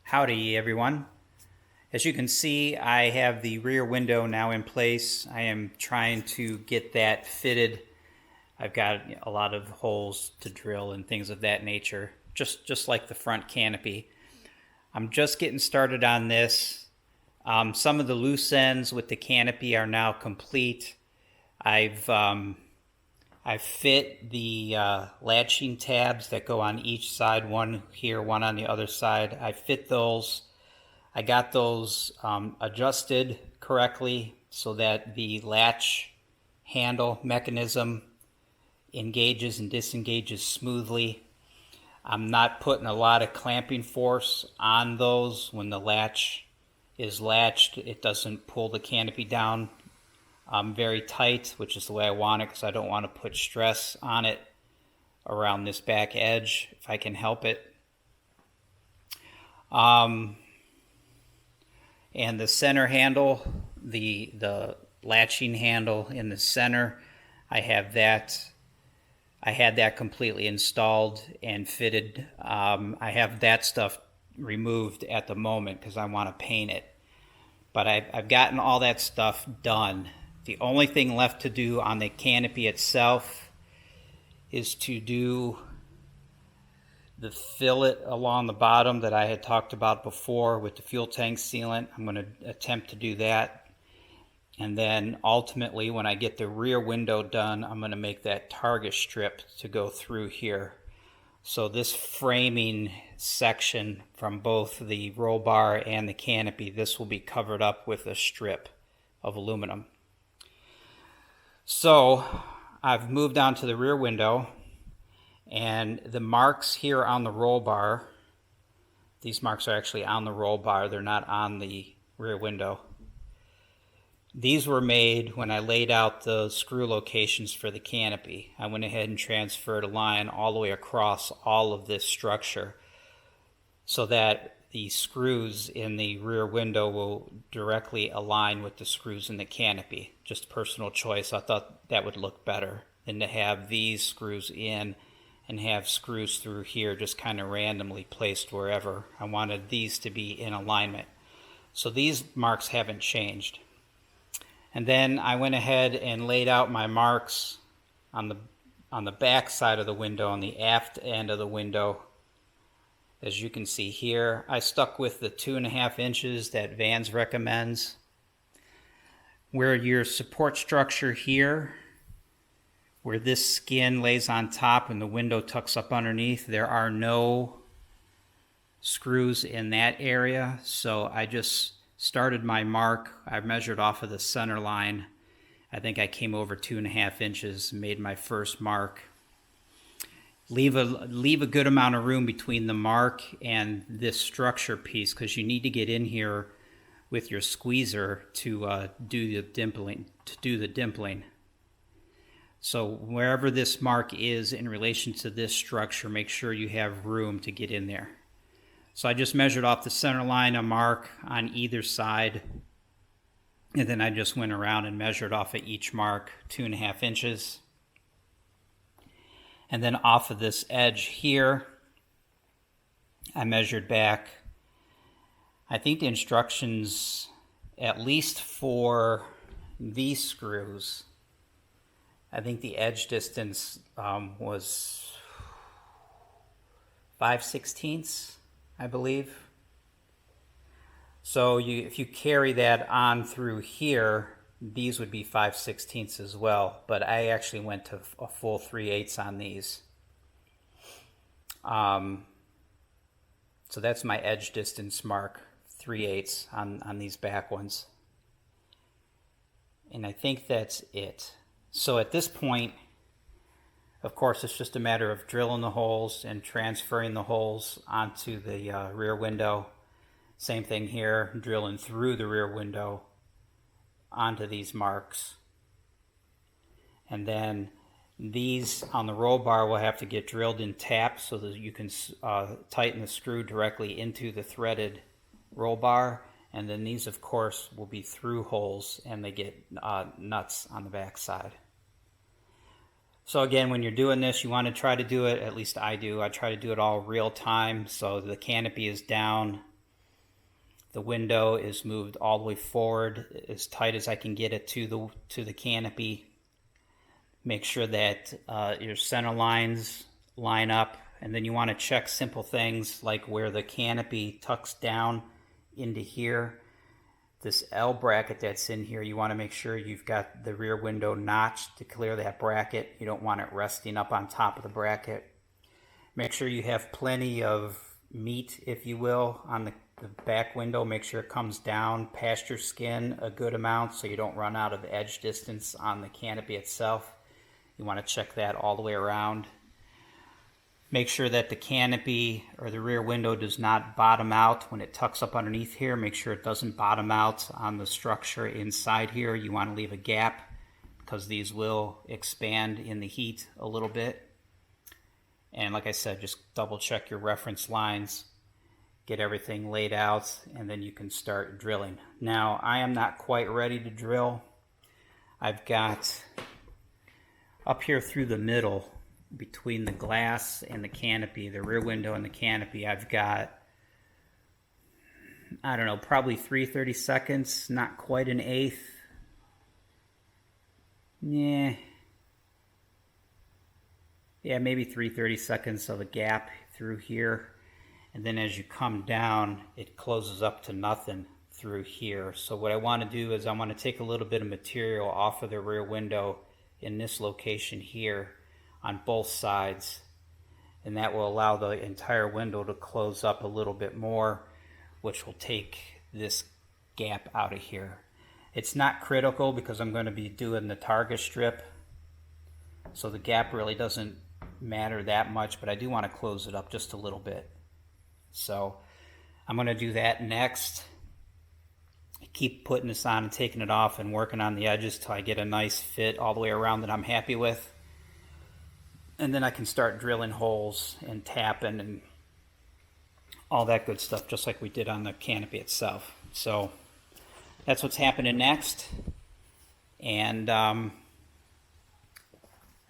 Howdy everyone. As you can see, I have the rear window now in place. I am trying to get that fitted. I've got a lot of holes to drill and things of that nature, just like the front canopy. I'm just getting started on this. Some of the loose ends with the canopy are now complete. I've fit the latching tabs that go on each side, one here, one on the other side. I fit those. I got those adjusted correctly so that the latch handle mechanism engages and disengages smoothly. I'm not putting a lot of clamping force on those. When the latch is latched, it doesn't pull the canopy down very tight, which is the way I want it, because I don't want to put stress on it around this back edge if I can help it. And the center handle, the latching handle in the center, I had that completely installed and fitted. I have that stuff removed at the moment because I want to paint it. But I've gotten all that stuff done. The only thing left to do on the canopy itself is to do the fillet along the bottom that I had talked about before with the fuel tank sealant. I'm going to attempt to do that. And then ultimately, when I get the rear window done, I'm going to make that target strip to go through here. So this framing section from both the roll bar and the canopy, this will be covered up with a strip of aluminum. So I've moved on to the rear window, and the marks here on the roll bar, these marks are actually on the roll bar, they're not on the rear window. These were made when I laid out the screw locations for the canopy. I went ahead and transferred a line all the way across all of this structure so that the screws in the rear window will directly align with the screws in the canopy. Just personal choice. I thought that would look better than to have these screws in and have screws through here just kind of randomly placed wherever. I wanted these to be in alignment. So these marks haven't changed. And then I went ahead and laid out my marks on the back side of the window, on the aft end of the window. As you can see here, I stuck with the 2.5 inches that Vans recommends. Where your support structure here, where this skin lays on top and the window tucks up underneath, there are no screws in that area. So I just started my mark. I measured off of the center line. I think I came over 2.5 inches, made my first mark. Leave a good amount of room between the mark and this structure piece, because you need to get in here with your squeezer to do the dimpling. So wherever this mark is in relation to this structure, make sure you have room to get in there. So I just measured off the center line a mark on either side, and then I just went around and measured off of each mark 2.5 inches. And then off of this edge here, I measured back. I think the instructions, at least for these screws, I think the edge distance was 5/16, I believe. So if you carry that on through here, these would be 5/16 as well, but I actually went to a full 3/8 on these. So that's my edge distance mark, 3/8 on these back ones. And I think that's it. So at this point, of course, it's just a matter of drilling the holes and transferring the holes onto the rear window. Same thing here, drilling through the rear window onto these marks. And then these on the roll bar will have to get drilled and tapped so that you can tighten the screw directly into the threaded roll bar. And then these, of course, will be through holes, and they get nuts on the back side. So again, when you're doing this, you want to try to do it, at least I do, I try to do it all real time. So the canopy is down, The window is moved all the way forward as tight as I can get it to the canopy. Make sure that your center lines line up, and then you want to check simple things like where the canopy tucks down into here. This L bracket that's in here, you want to make sure you've got the rear window notched to clear that bracket. You don't want it resting up on top of the bracket. Make sure you have plenty of meat, if you will, on the back window. Make sure it comes down past your skin a good amount so you don't run out of edge distance on the canopy itself. You want to check that all the way around. Make sure that the canopy or the rear window does not bottom out when it tucks up underneath here. Make sure it doesn't bottom out on the structure inside here. You want to leave a gap because these will expand in the heat a little bit. And like I said, just double check your reference lines, get everything laid out, and then you can start drilling. Now, I am not quite ready to drill. I've got up here through the middle, between the glass and the canopy, the rear window and the canopy, I've got, I don't know, probably 3/30 seconds, not quite an eighth. Yeah, maybe 3/30 seconds of a gap through here. And then as you come down, it closes up to nothing through here. So what I want to do is I want to take a little bit of material off of the rear window in this location here on both sides, and that will allow the entire window to close up a little bit more, which will take this gap out of here. It's not critical because I'm going to be doing the target strip, so the gap really doesn't matter that much, but I do want to close it up just a little bit. So I'm going to do that next. Keep putting this on and taking it off and working on the edges till I get a nice fit all the way around that I'm happy with. And then I can start drilling holes and tapping and all that good stuff, just like we did on the canopy itself. So that's what's happening next. And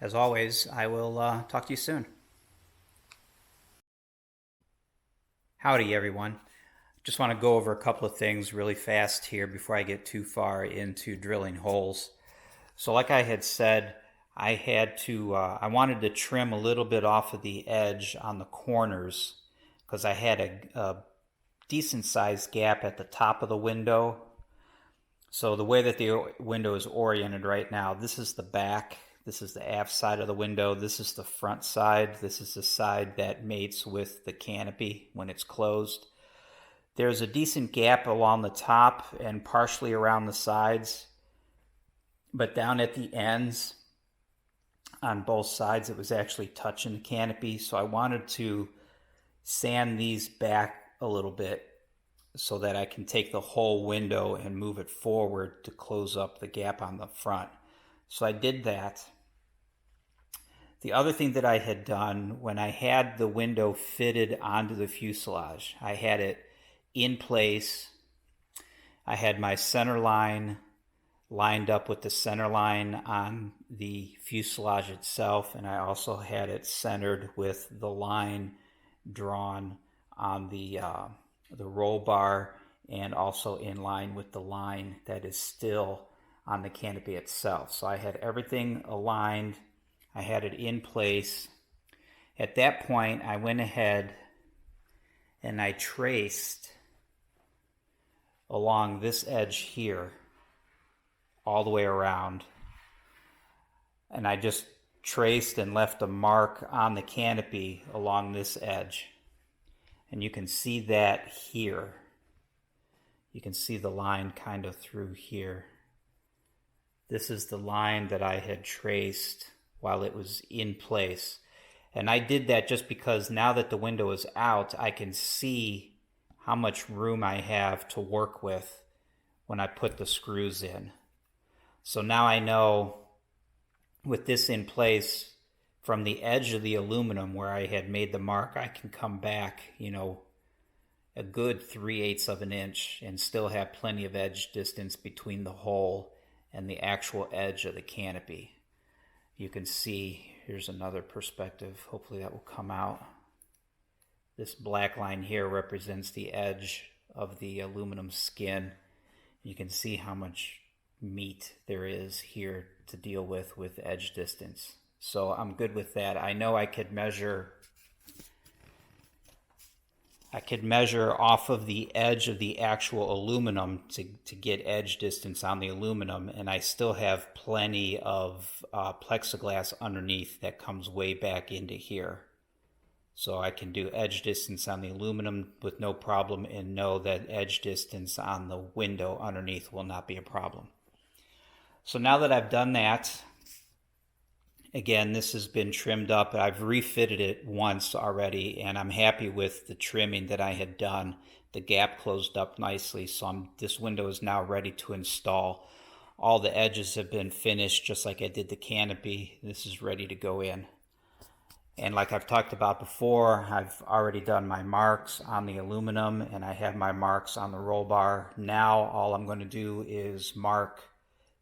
as always, I will talk to you soon. Howdy, everyone. Just want to go over a couple of things really fast here before I get too far into drilling holes. So like I had said, I wanted to trim a little bit off of the edge on the corners because I had a decent sized gap at the top of the window. So the way that the window is oriented right now, this is the back, this is the aft side of the window, this is the front side, this is the side that mates with the canopy when it's closed. There's a decent gap along the top and partially around the sides, but down at the ends on both sides it was actually touching the canopy. So I wanted to sand these back a little bit so that I can take the whole window and move it forward to close up the gap on the front. So I did that. The other thing that I had done when I had the window fitted onto the fuselage, I had it in place. I had my center line lined up with the center line on the fuselage itself, and I also had it centered with the line drawn on the roll bar and also in line with the line that is still on the canopy itself. So I had everything aligned. I had it in place. At that point, I went ahead and I traced along this edge here all the way around, and I just traced and left a mark on the canopy along this edge, and you can see that here. You can see the line kind of through here. This is the line that I had traced while it was in place, and I did that just because now that the window is out, I can see how much room I have to work with when I put the screws in. So now I know with this in place, from the edge of the aluminum where I had made the mark, I can come back, a good 3/8 of an inch and still have plenty of edge distance between the hole and the actual edge of the canopy. You can see, here's another perspective. Hopefully that will come out. This black line here represents the edge of the aluminum skin. You can see how much meat there is here to deal with edge distance. So I'm good with that. I know I could measure off of the edge of the actual aluminum to get edge distance on the aluminum, and I still have plenty of plexiglass underneath that comes way back into here. So I can do edge distance on the aluminum with no problem and know that edge distance on the window underneath will not be a problem. So now that I've done that, again, this has been trimmed up. I've refitted it once already, and I'm happy with the trimming that I had done. The gap closed up nicely, so this window is now ready to install. All the edges have been finished, just like I did the canopy. This is ready to go in. And like I've talked about before, I've already done my marks on the aluminum, and I have my marks on the roll bar. Now all I'm going to do is mark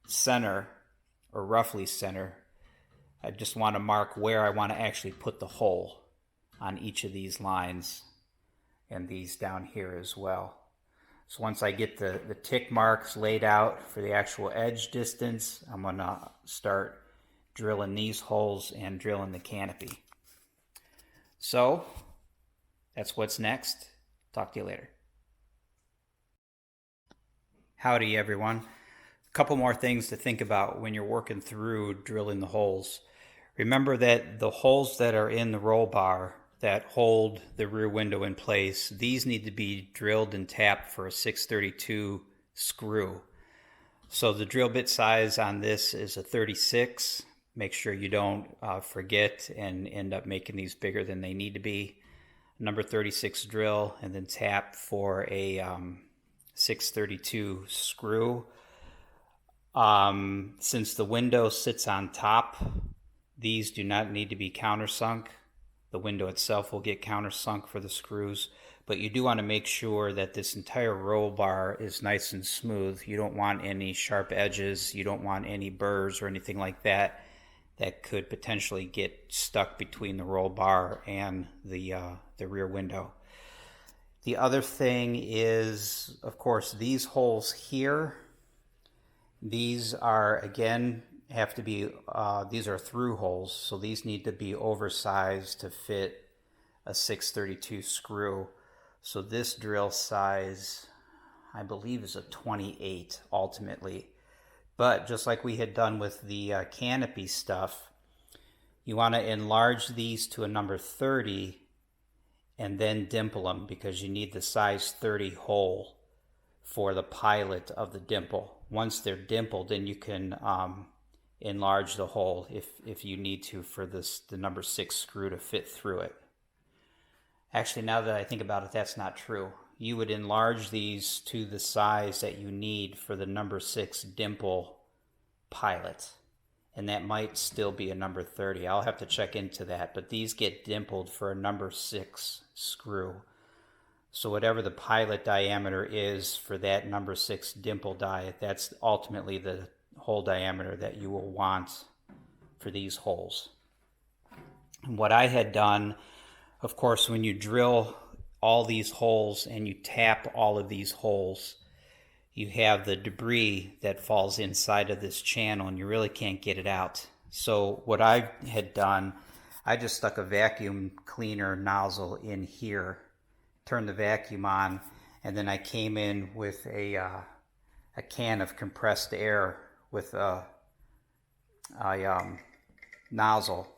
center, or roughly center. I just want to mark where I want to actually put the hole on each of these lines, and these down here as well. So once I get the tick marks laid out for the actual edge distance, I'm going to start drilling these holes and drilling the canopy. So that's what's next. Talk to you later. Howdy everyone. A couple more things to think about when you're working through drilling the holes. Remember that the holes that are in the roll bar that hold the rear window in place, these need to be drilled and tapped for a 632 screw. So the drill bit size on this is a 36. Make sure you don't forget and end up making these bigger than they need to be. Number 36 drill, and then tap for a 632 screw. Since the window sits on top, these do not need to be countersunk. The window itself will get countersunk for the screws, but you do want to make sure that this entire roll bar is nice and smooth. You don't want any sharp edges. You don't want any burrs or anything like that that could potentially get stuck between the roll bar and the rear window. The other thing is, of course, these holes here. These are, again, have to be, these are through holes, so these need to be oversized to fit a 632 screw. So this drill size, I believe, is a 28 ultimately. But just like we had done with the canopy stuff, you want to enlarge these to a number 30 and then dimple them, because you need the size 30 hole for the pilot of the dimple. Once they're dimpled, then you can enlarge the hole if you need to for the number 6 screw to fit through it. Actually, now that I think about it, that's not true. You would enlarge these to the size that you need for the number 6 dimple pilot, and that might still be a number 30. I'll have to check into that, but these get dimpled for a number 6 screw. So whatever the pilot diameter is for that number 6 dimple die, that's ultimately the hole diameter that you will want for these holes. And what I had done, of course, when you drill all these holes and you tap all of these holes, you have the debris that falls inside of this channel and you really can't get it out. So what I had done, I just stuck a vacuum cleaner nozzle in here, turned the vacuum on, and then I came in with a can of compressed air with a nozzle,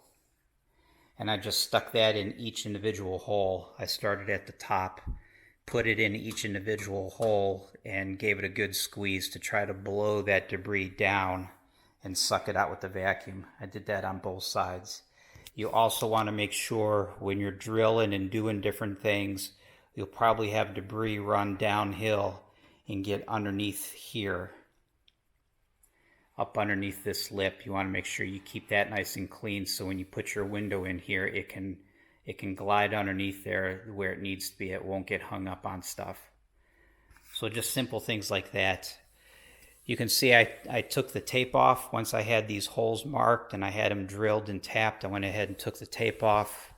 and I just stuck that in each individual hole. I started at the top, put it in each individual hole, and gave it a good squeeze to try to blow that debris down and suck it out with the vacuum. I did that on both sides. You also want to make sure when you're drilling and doing different things, you'll probably have debris run downhill and get underneath here. Up underneath this lip, you want to make sure you keep that nice and clean, so when you put your window in here, it can glide underneath there where it needs to be. It won't get hung up on stuff. So just simple things like that. You can see I took the tape off once I had these holes marked and I had them drilled and tapped. I went ahead and took the tape off,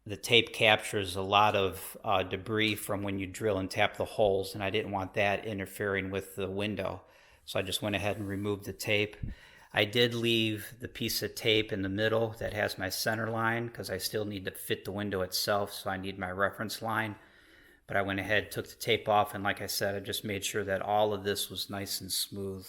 the tape captures a lot of debris from when you drill and tap the holes, and I didn't want that interfering with the window. So I just went ahead and removed the tape. I did leave the piece of tape in the middle that has my center line because I still need to fit the window itself, so I need my reference line. But I went ahead, took the tape off, and like I said, I just made sure that all of this was nice and smooth.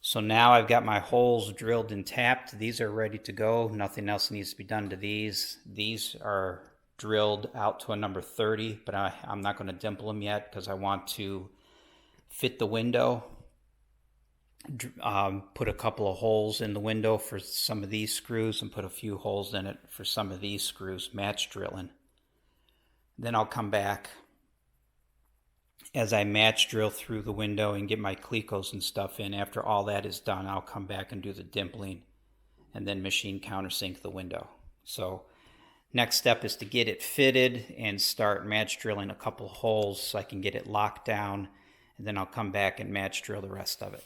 So now I've got my holes drilled and tapped. These are ready to go. Nothing else needs to be done to these. These are drilled out to a number 30, but I'm not going to dimple them yet because I want to fit the window. Put a couple of holes in the window for some of these screws and put a few holes in it for some of these screws, match drilling. Then I'll come back as I match drill through the window and get my clecos and stuff in. After all that is done, I'll come back and do the dimpling and then machine countersink the window. So next step is to get it fitted and start match drilling a couple holes so I can get it locked down, and then I'll come back and match drill the rest of it.